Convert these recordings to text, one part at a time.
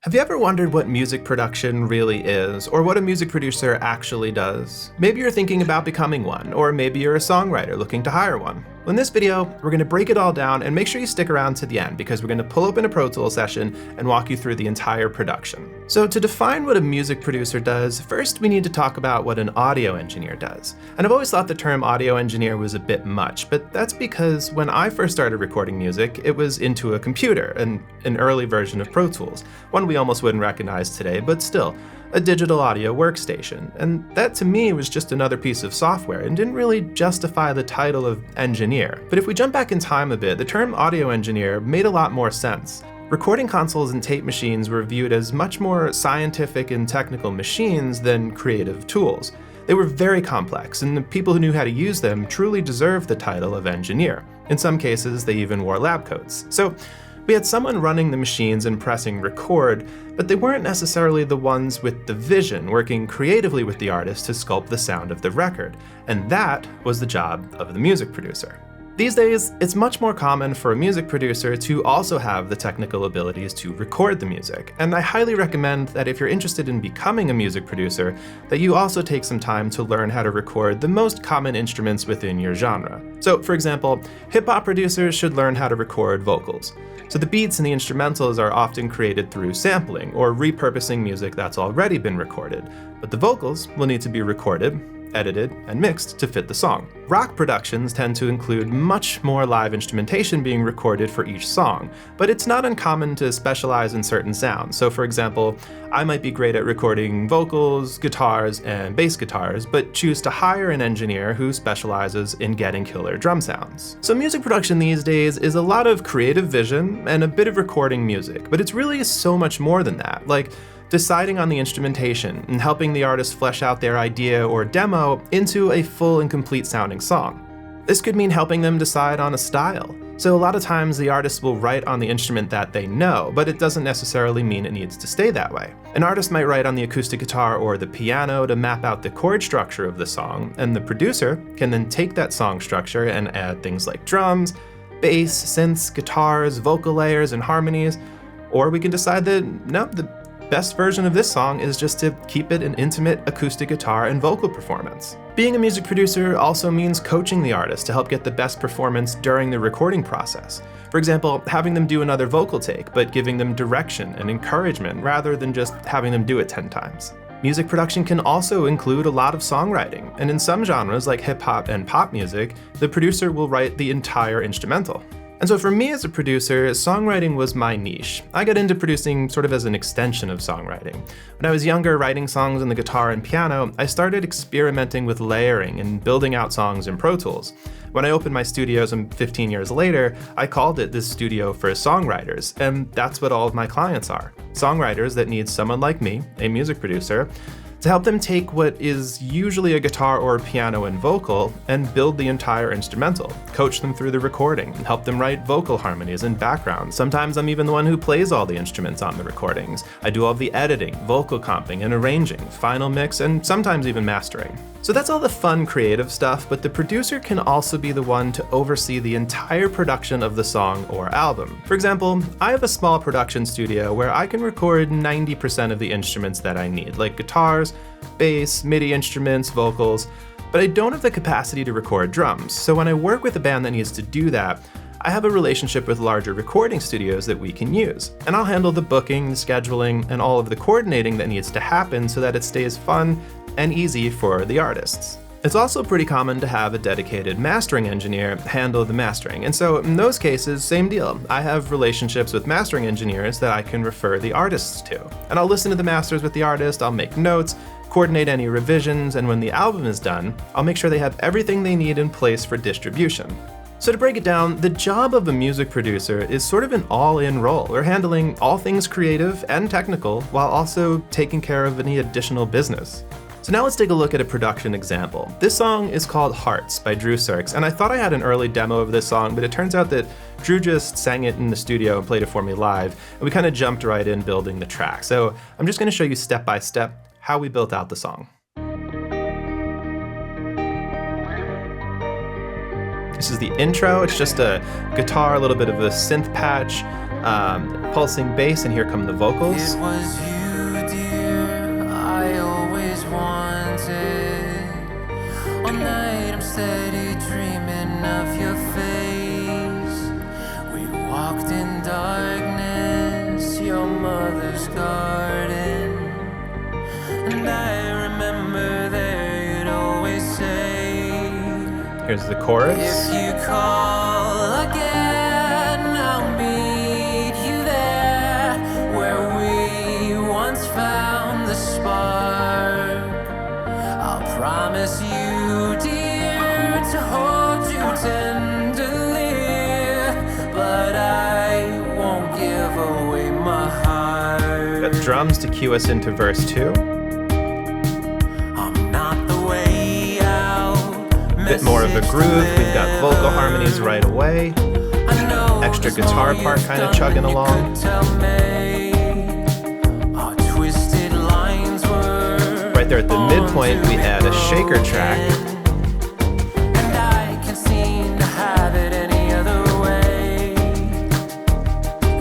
Have you ever wondered what music production really is, or what a music producer actually does? Maybe you're thinking about becoming one, or maybe you're a songwriter looking to hire one. Well, in this video, we're going to break it all down, and make sure you stick around to the end because we're going to pull open a Pro Tools session and walk you through the entire production. So to define what a music producer does, first we need to talk about what an audio engineer does. And I've always thought the term audio engineer was a bit much, but that's because when I first started recording music, it was into a computer, an early version of Pro Tools, one we almost wouldn't recognize today, but still, a digital audio workstation. And that to me was just another piece of software and didn't really justify the title of engineer. But if we jump back in time a bit, the term audio engineer made a lot more sense. Recording consoles and tape machines were viewed as much more scientific and technical machines than creative tools. They were very complex, and the people who knew how to use them truly deserved the title of engineer. In some cases, they even wore lab coats. So we had someone running the machines and pressing record, but they weren't necessarily the ones with the vision, working creatively with the artist to sculpt the sound of the record. And that was the job of the music producer. These days, it's much more common for a music producer to also have the technical abilities to record the music, and I highly recommend that if you're interested in becoming a music producer, that you also take some time to learn how to record the most common instruments within your genre. So, for example, hip-hop producers should learn how to record vocals. So the beats and the instrumentals are often created through sampling or repurposing music that's already been recorded, but the vocals will need to be recorded, edited, and mixed to fit the song. Rock productions tend to include much more live instrumentation being recorded for each song, but it's not uncommon to specialize in certain sounds. So for example, I might be great at recording vocals, guitars, and bass guitars, but choose to hire an engineer who specializes in getting killer drum sounds. So music production these days is a lot of creative vision and a bit of recording music, but it's really so much more than that. Like deciding on the instrumentation and helping the artist flesh out their idea or demo into a full and complete sounding song. This could mean helping them decide on a style. So a lot of times the artist will write on the instrument that they know, but it doesn't necessarily mean it needs to stay that way. An artist might write on the acoustic guitar or the piano to map out the chord structure of the song, and the producer can then take that song structure and add things like drums, bass, synths, guitars, vocal layers, and harmonies. Or we can decide that, no, the best version of this song is just to keep it an intimate acoustic guitar and vocal performance. Being a music producer also means coaching the artist to help get the best performance during the recording process. For example, having them do another vocal take, but giving them direction and encouragement rather than just having them do it 10 times. Music production can also include a lot of songwriting, and in some genres like hip hop and pop music, the producer will write the entire instrumental. And so for me as a producer, songwriting was my niche. I got into producing sort of as an extension of songwriting. When I was younger, writing songs on the guitar and piano, I started experimenting with layering and building out songs in Pro Tools. When I opened my studio some 15 years later, I called it this studio for songwriters, and that's what all of my clients are. Songwriters that need someone like me, a music producer, to help them take what is usually a guitar or a piano and vocal and build the entire instrumental, coach them through the recording, and help them write vocal harmonies and backgrounds. Sometimes I'm even the one who plays all the instruments on the recordings. I do all the editing, vocal comping, and arranging, final mix, and sometimes even mastering. So that's all the fun creative stuff, but the producer can also be the one to oversee the entire production of the song or album. For example, I have a small production studio where I can record 90% of the instruments that I need, like guitars, bass, MIDI instruments, vocals, but I don't have the capacity to record drums. So when I work with a band that needs to do that, I have a relationship with larger recording studios that we can use, and I'll handle the booking, the scheduling, and all of the coordinating that needs to happen so that it stays fun and easy for the artists. It's also pretty common to have a dedicated mastering engineer handle the mastering, and so in those cases, same deal. I have relationships with mastering engineers that I can refer the artists to. And I'll listen to the masters with the artist, I'll make notes, coordinate any revisions, and when the album is done, I'll make sure they have everything they need in place for distribution. So to break it down, the job of a music producer is sort of an all-in role. We're handling all things creative and technical while also taking care of any additional business. So now let's take a look at a production example. This song is called Hearts by Dru Serkes, and I thought I had an early demo of this song, but it turns out that Dru just sang it in the studio and played it for me live, and we kind of jumped right in building the track. So I'm just going to show you step by step how we built out the song. This is the intro. It's just a guitar, a little bit of a synth patch, pulsing bass, and here come the vocals. It was you, dear, I always wanted. All night I'm steady dreaming of your face. We walked in darkness, your mother's garden. And I remember there you'd always say, here's the chorus. if you call again, I'll meet you there, where we once found the spark. I'll promise you, dear, to hold you tenderly, but I won't give away my heart. Got drums to cue us into verse 2. I'm not the way out. A bit more of a groove. We've got vocal harmonies right away. Extra guitar part kind of chugging along. Right there at the midpoint, we add a shaker track. And I can't seem to have it any other way.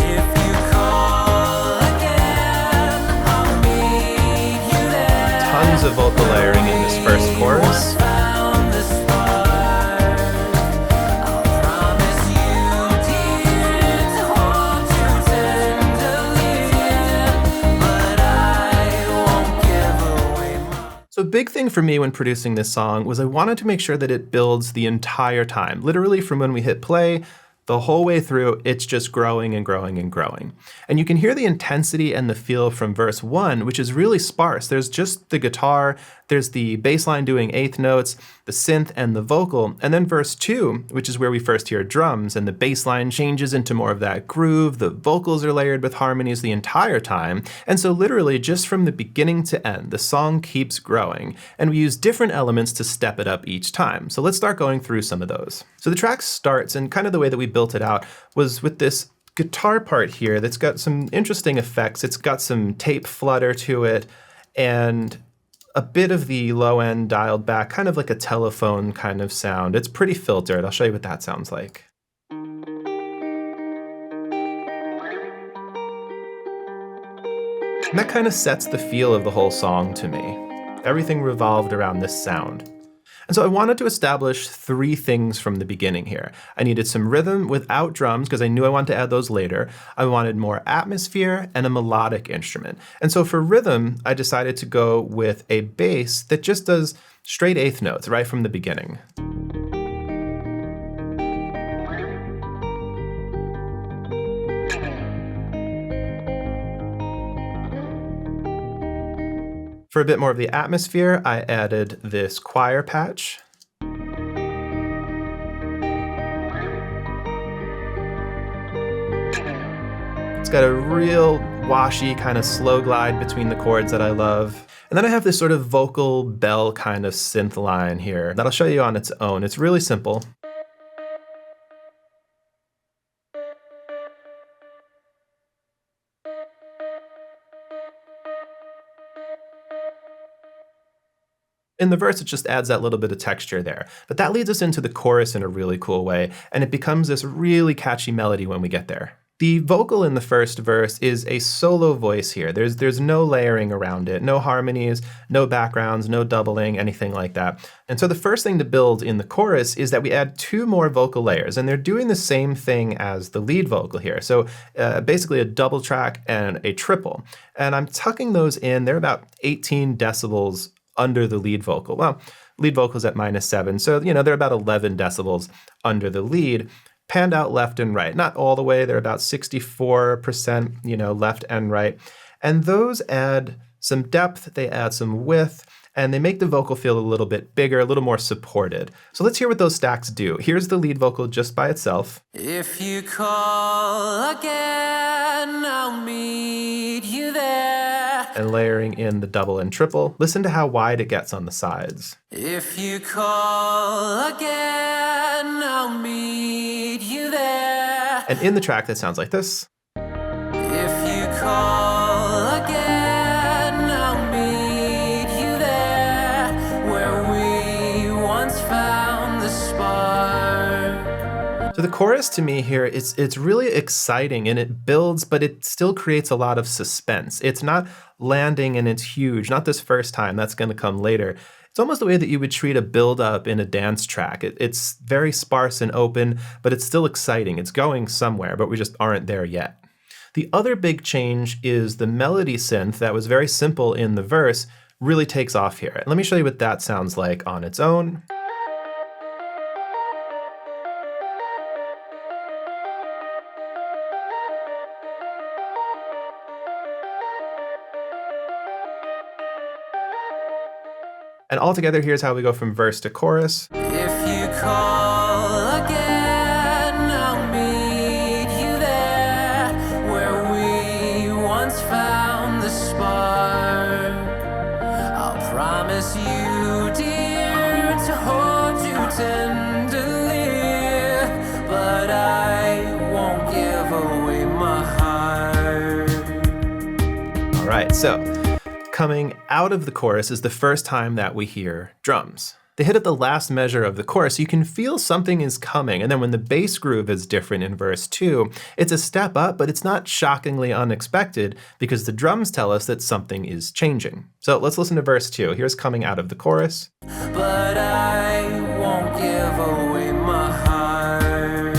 If you call again, I'll meet you there. Tons of vocal layering in this first chorus. Found the spark. I'll promise you, dear, to hold you tenderly, but I won't give away my. So a big thing for me when producing this song was I wanted to make sure that it builds the entire time. Literally from when we hit play, the whole way through, it's just growing and growing and growing. And you can hear the intensity and the feel from verse 1, which is really sparse. There's just the guitar, there's the bass line doing eighth notes, the synth and the vocal, and then verse 2, which is where we first hear drums, and the bass line changes into more of that groove, the vocals are layered with harmonies the entire time, and so literally just from the beginning to end, the song keeps growing, and we use different elements to step it up each time. So let's start going through some of those. So the track starts, and kind of the way that we built it out was with this guitar part here that's got some interesting effects. It's got some tape flutter to it, and a bit of the low end dialed back, kind of like a telephone kind of sound. It's pretty filtered. I'll show you what that sounds like. And that kind of sets the feel of the whole song to me. Everything revolved around this sound. And so I wanted to establish 3 things from the beginning here. I needed some rhythm without drums because I knew I wanted to add those later. I wanted more atmosphere and a melodic instrument. And so for rhythm, I decided to go with a bass that just does straight eighth notes right from the beginning. For a bit more of the atmosphere, I added this choir patch. It's got a real washy kind of slow glide between the chords that I love. And then I have this sort of vocal bell kind of synth line here that I'll show you on its own. It's really simple. In the verse, it just adds that little bit of texture there. But that leads us into the chorus in a really cool way, and it becomes this really catchy melody when we get there. The vocal in the first verse is a solo voice here. There's no layering around it, no harmonies, no backgrounds, no doubling, anything like that. And so the first thing to build in the chorus is that we add 2 more vocal layers, and they're doing the same thing as the lead vocal here. So basically a double track and a triple. And I'm tucking those in. They're about 18 decibels under the lead vocal. Well, lead vocal's at -7, so they're about 11 decibels under the lead, panned out left and right. Not all the way, they're about 64%, left and right. And those add some depth, they add some width, and they make the vocal feel a little bit bigger, a little more supported. So let's hear what those stacks do. Here's the lead vocal just by itself. If you call again, I'll meet you there. And layering in the double and triple. Listen to how wide it gets on the sides. If you call again, I'll meet you there. And in the track, that sounds like this. If you call again, I'll meet you there, where we once found the spark. So the chorus to me here, it's really exciting and it builds, but it still creates a lot of suspense. It's not landing and it's huge, not this first time, that's gonna come later. It's almost the way that you would treat a build-up in a dance track. It's very sparse and open, but it's still exciting. It's going somewhere, but we just aren't there yet. The other big change is the melody synth that was very simple in the verse really takes off here. Let me show you what that sounds like on its own. And altogether, here's how we go from verse to chorus. If you call again, I'll meet you there, where we once found the spark. I'll promise you, dear, to hold you tenderly, but I won't give away my heart. All right, so coming out of the chorus is the first time that we hear drums. They hit at the last measure of the chorus, so you can feel something is coming, and then when the bass groove is different in verse 2, it's a step up, but it's not shockingly unexpected because the drums tell us that something is changing. So let's listen to verse 2. Here's coming out of the chorus. But I won't give away my heart.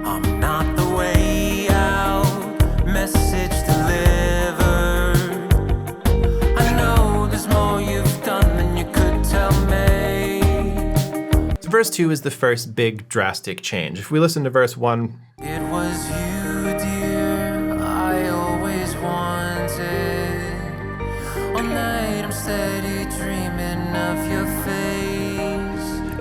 I'm not the way out, message delivered. I know there's more you've done than you could tell me. So verse 2 is the first big drastic change. If we listen to verse 1, It was you, dear, I always wanted. All night I'm steady dreaming of your face.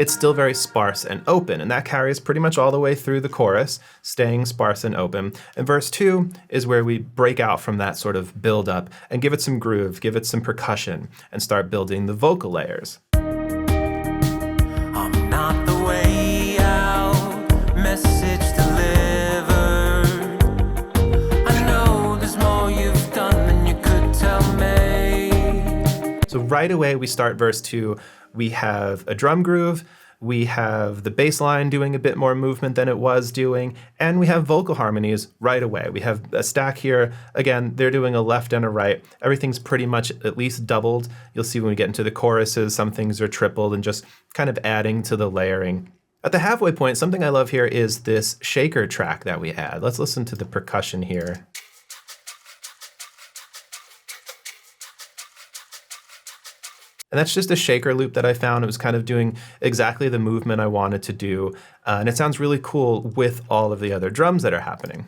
it's still very sparse and open, and that carries pretty much all the way through the chorus, staying sparse and open. And verse 2 is where we break out from that sort of build up and give it some groove, give it some percussion, and start building the vocal layers. I'm not the way out, message delivered. I know there's more you've done than you could tell me. So right away we start verse 2, we have a drum groove, we have the bass line doing a bit more movement than it was doing, and we have vocal harmonies right away. We have a stack here. Again, they're doing a left and a right. Everything's pretty much at least doubled. You'll see when we get into the choruses, some things are tripled and just kind of adding to the layering. At the halfway point, something I love here is this shaker track that we add. Let's listen to the percussion here. And that's just a shaker loop that I found. It was kind of doing exactly the movement I wanted to do. And it sounds really cool with all of the other drums that are happening.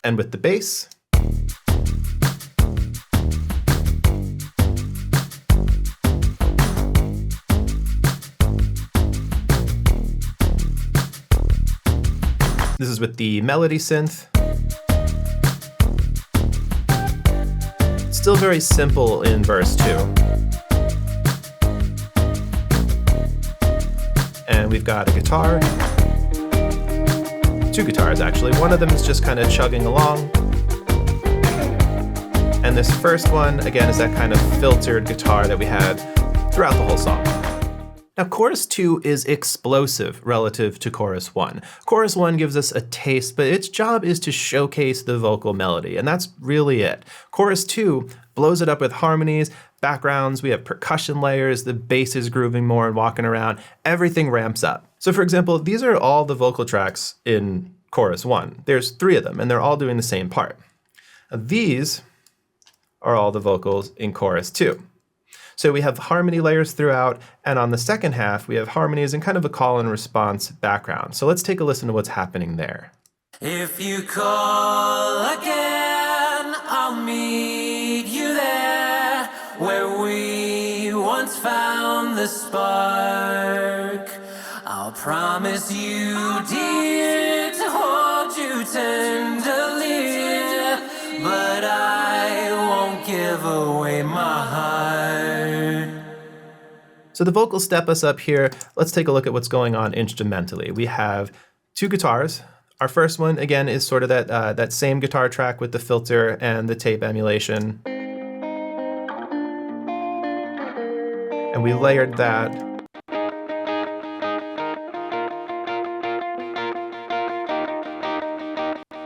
And with the bass. This is with the melody synth. It's still very simple in verse 2. And we've got a guitar. Two guitars, actually. One of them is just kind of chugging along. And this first one, again, is that kind of filtered guitar that we had throughout the whole song. Now, chorus 2 is explosive relative to chorus 1. Chorus 1 gives us a taste, but its job is to showcase the vocal melody, and that's really it. Chorus 2 blows it up with harmonies, backgrounds, we have percussion layers, the bass is grooving more and walking around, everything ramps up. So for example, these are all the vocal tracks in chorus 1. There's 3 of them, and they're all doing the same part. Now, these are all the vocals in chorus 2. So we have harmony layers throughout, and on the second half, we have harmonies and kind of a call and response background. So let's take a listen to what's happening there. If you call again, I'll meet you there, where we once found the spark. I'll promise you, dear, to hold you tenderly, but I won't give away my heart. So the vocals step us up here. Let's take a look at what's going on instrumentally. We have 2 guitars, Our first one, again, is sort of that same guitar track with the filter and the tape emulation. And we layered that.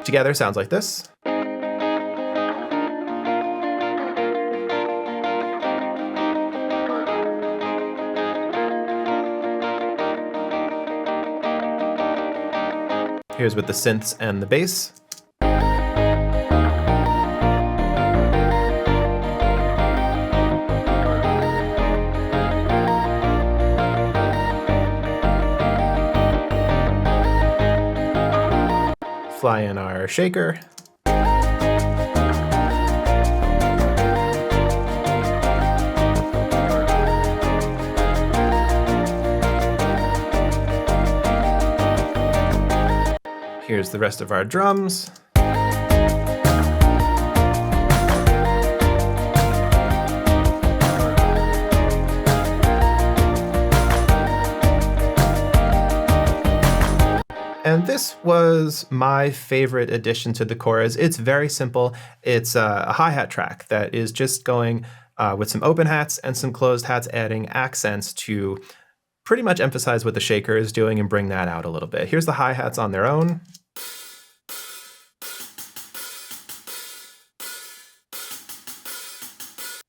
Together sounds like this. Here's with the synths and the bass. Fly in our shaker. Here's the rest of our drums. And this was my favorite addition to the chorus. It's very simple. It's a hi-hat track that is just going with some open hats and some closed hats, adding accents to pretty much emphasize what the shaker is doing and bring that out a little bit. Here's the hi-hats on their own.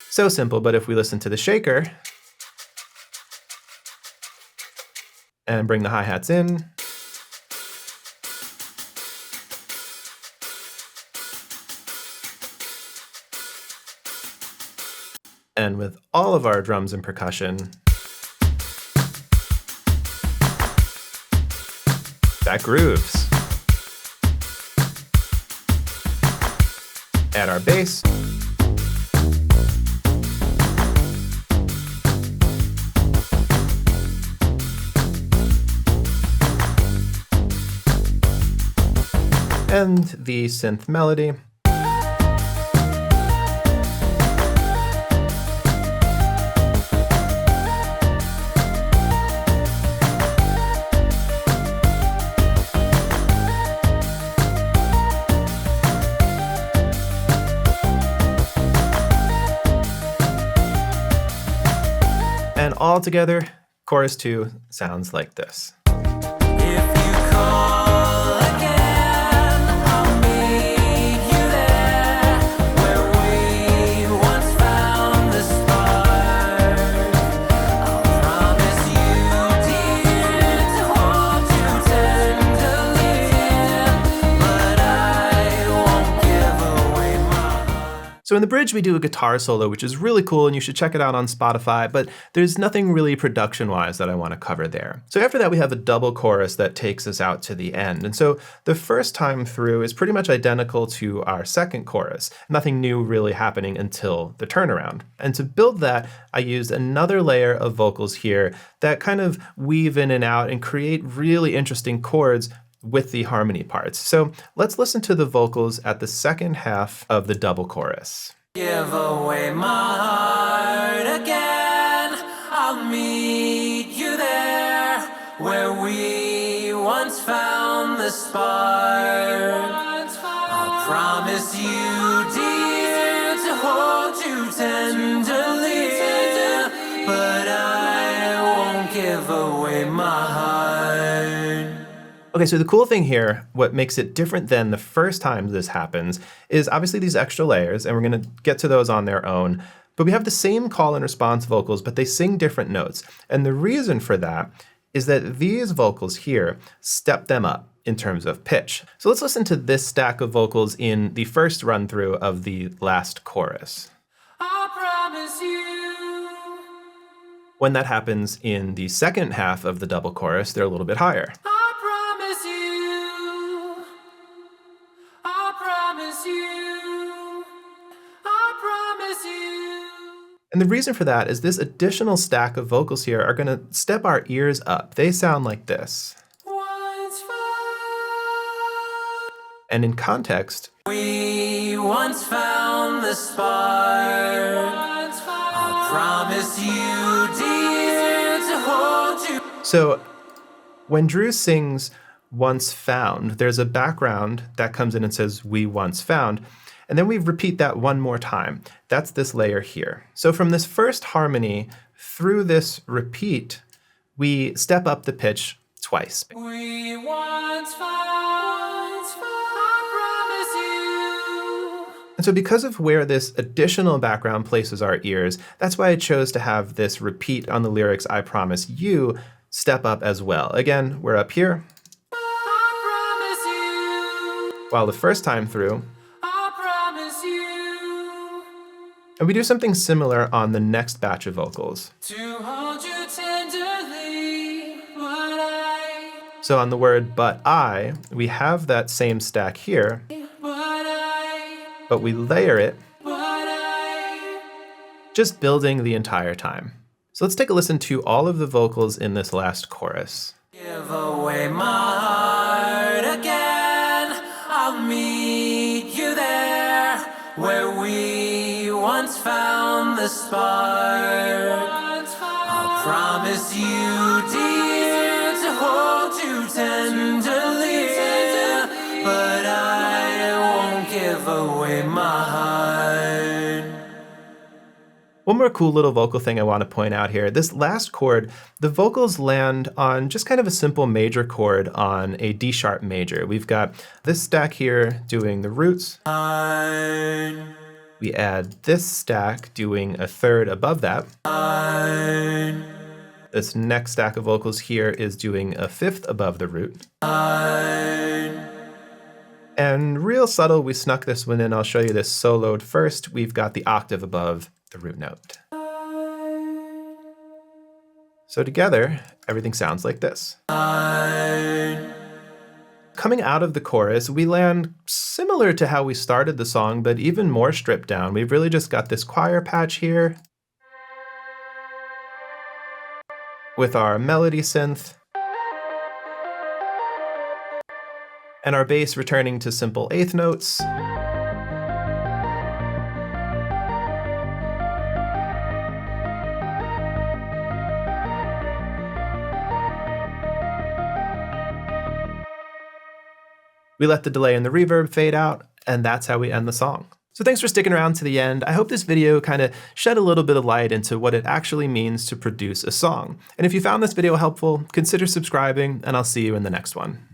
So simple, but if we listen to the shaker and bring the hi-hats in, and with all of our drums and percussion, that grooves. Add our bass. And the synth melody. And all together, chorus 2 sounds like this. So in the bridge, we do a guitar solo, which is really cool, and you should check it out on Spotify, but there's nothing really production-wise that I want to cover there. So after that, we have a double chorus that takes us out to the end. And so the first time through is pretty much identical to our second chorus. Nothing new really happening until the turnaround. And to build that, I used another layer of vocals here that kind of weave in and out and create really interesting chords with the harmony parts. So let's listen to the vocals at the second half of the double chorus. Give away my heart again. I'll meet you there where we once found the spark. I'll promise you, dear, to hold you tenderly, but I won't give away my heart. Okay, so the cool thing here, what makes it different than the first time this happens, is obviously these extra layers, and we're gonna get to those on their own, but we have the same call and response vocals, but they sing different notes. And the reason for that is that these vocals here step them up in terms of pitch. So let's listen to this stack of vocals in the first run through of the last chorus. I promise you. When that happens in the second half of the double chorus, they're a little bit higher. And the reason for that is this additional stack of vocals here are going to step our ears up. They sound like this. And in context, we once found the spark. I promise you, dear, to hold you. So when Dru sings once found. There's a background that comes in and says we once found. And then we repeat that one more time. That's this layer here. So from this first harmony through this repeat, we step up the pitch twice. We once found, I promise you. And so because of where this additional background places our ears, that's why I chose to have this repeat on the lyrics, I promise you, step up as well. Again, we're up here, I promise you. while the first time through, I promise you. and we do something similar on the next batch of vocals. To hold you tenderly, but I, So on the word but I, we have that same stack here, but we layer it, just building the entire time. So let's take a listen to all of the vocals in this last chorus. give away my heart again. I'll meet you there where we once found the spark. I'll promise you, dear, to hold you tenderly, but I won't give away my heart. One more cool little vocal thing I want to point out here. This last chord, the vocals land on just kind of a simple major chord on a D sharp major. We've got this stack here doing the roots. We add this stack doing a third above that. This next stack of vocals here is doing a fifth above the root. And real subtle, we snuck this one in. I'll show you this soloed first. We've got the octave above the root note. So together, everything sounds like this. Coming out of the chorus, we land similar to how we started the song, but even more stripped down. We've really just got this choir patch here with our melody synth and our bass returning to simple eighth notes. We let the delay and the reverb fade out, and that's how we end the song. So thanks for sticking around to the end. I hope this video kind of shed a little bit of light into what it actually means to produce a song. And if you found this video helpful, consider subscribing, and I'll see you in the next one.